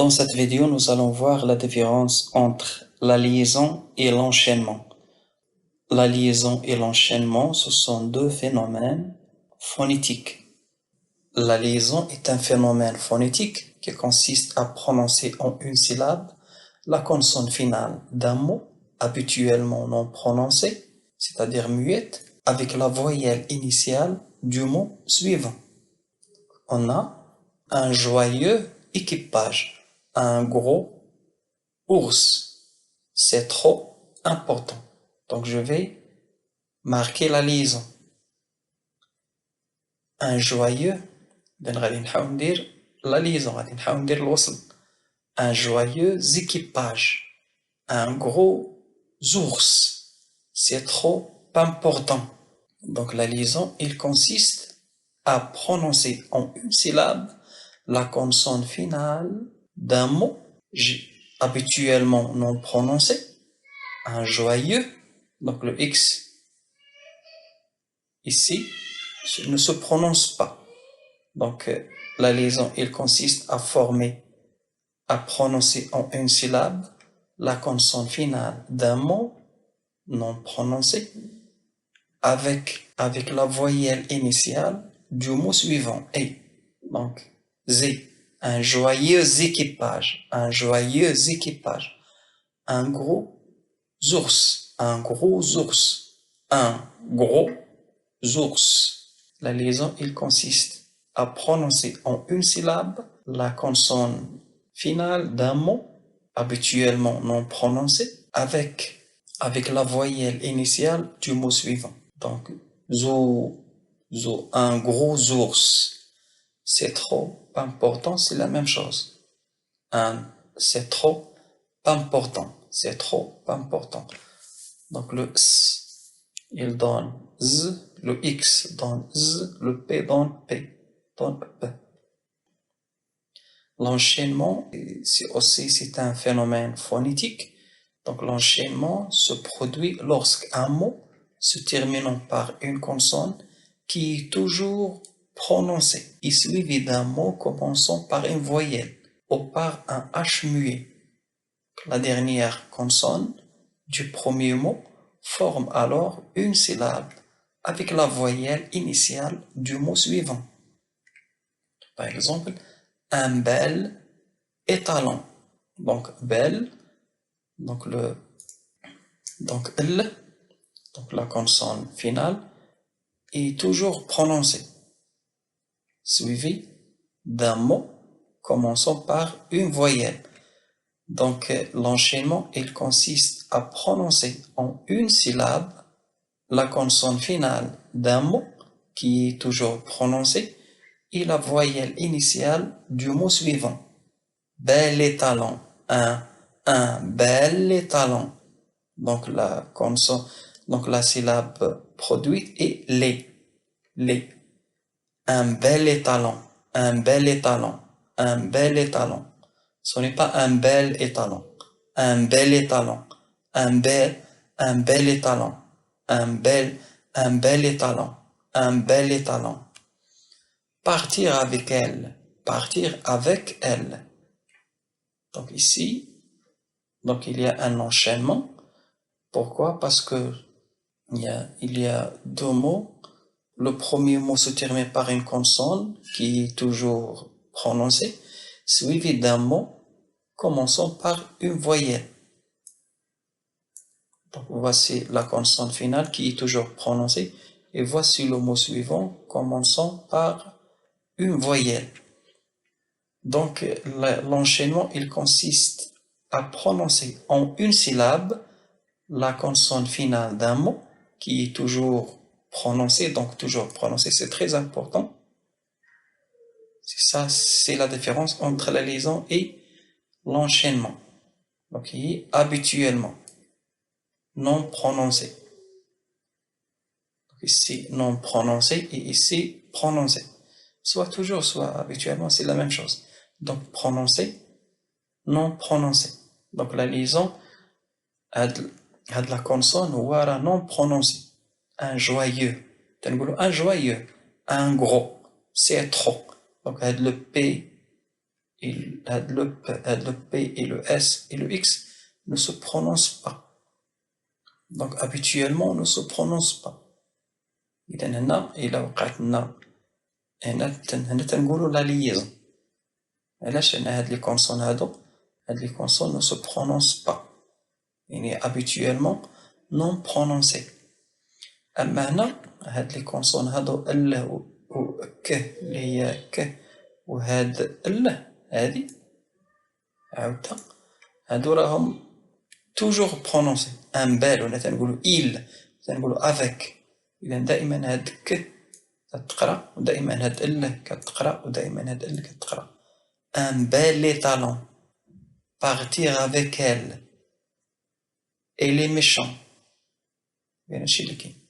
Dans cette vidéo, nous allons voir la différence entre la liaison et l'enchaînement. La liaison et l'enchaînement, ce sont deux phénomènes phonétiques. La liaison est un phénomène phonétique qui consiste à prononcer en une syllabe la consonne finale d'un mot habituellement non prononcé, c'est-à-dire muette, avec la voyelle initiale du mot suivant. On a un joyeux équipage, un gros ours. C'est trop important. Donc je vais marquer la liaison. Un joyeux, la liaison, un joyeux équipage, un gros ours. C'est trop important. Donc la liaison, il consiste à prononcer en une syllabe la consonne finale d'un mot habituellement non prononcé, un joyeux, donc le X ici ne se prononce pas. Donc la liaison, il consiste à prononcer en une syllabe la consonne finale d'un mot non prononcé avec la voyelle initiale du mot suivant, et donc Z, un joyeux équipage, un joyeux équipage, un gros ours, un gros ours, un gros ours. La liaison, il consiste à prononcer en une syllabe la consonne finale d'un mot habituellement non prononcé avec la voyelle initiale du mot suivant. Donc, un gros ours, c'est trop important, c'est la même chose. C'est trop important, c'est trop important. Donc le S, il donne Z, le X donne Z, le P donne P, donne P. L'enchaînement, c'est un phénomène phonétique. Donc l'enchaînement se produit lorsqu'un mot se terminant par une consonne qui est toujours prononcée et suivi d'un mot commençant par une voyelle ou par un H muet. La dernière consonne du premier mot forme alors une syllabe avec la voyelle initiale du mot suivant. Par exemple, un bel étalon. Donc bel, donc la consonne finale est toujours prononcée, suivie d'un mot commençant par une voyelle. Donc l'enchaînement, il consiste à prononcer en une syllabe la consonne finale d'un mot qui est toujours prononcé et la voyelle initiale du mot suivant. Bel étalon, un bel étalon. Donc la syllabe produite est les. Un bel étalon, un bel étalon, un bel étalon. Ce n'est pas un bel étalon, un bel étalon, un bel étalon, un bel étalon, un bel étalon. Partir avec elle, partir avec elle. Donc ici, il y a un enchaînement. Pourquoi? Parce que il y a deux mots. Le premier mot se termine par une consonne qui est toujours prononcée, suivi d'un mot commençant par une voyelle. Donc voici la consonne finale qui est toujours prononcée, et voici le mot suivant commençant par une voyelle. Donc l'enchaînement, il consiste à prononcer en une syllabe la consonne finale d'un mot qui est toujours prononcé, donc toujours prononcé, c'est très important. C'est ça, c'est la différence entre la liaison et l'enchaînement. Donc il est habituellement non prononcé. Donc ici non prononcé et ici prononcé. Soit toujours, soit habituellement, c'est la même chose. Donc prononcé, non prononcé. Donc la liaison a de la consonne wara non prononcée. Un joyeux, un joyeux, un gros, c'est trop. Donc le P le P et le S et le X ne se prononcent pas. Donc habituellement ne se prononcent pas. إذا هنا إلا وقعت لنا هنا تنقولو لا liaison. علاش؟ لأن هاد لي كونسون هاد لي كونسون ne se prononcent pas. يعني habituellement non prononcé. أما هنا هاد لي كونسون هادو ال و ك اللي هي ك وهاد ال هادي عاودتها هادو راهم توجور برونونسي. ان بال ولا تنقولو il تنقولو avec. إذا دائما هاد ك كتقرا ودائما هاد ال كتقرا ودائما هاد ال كتقرا. un bel étalon partir avec elle et les méchants. يعني هادشي اللي كاين.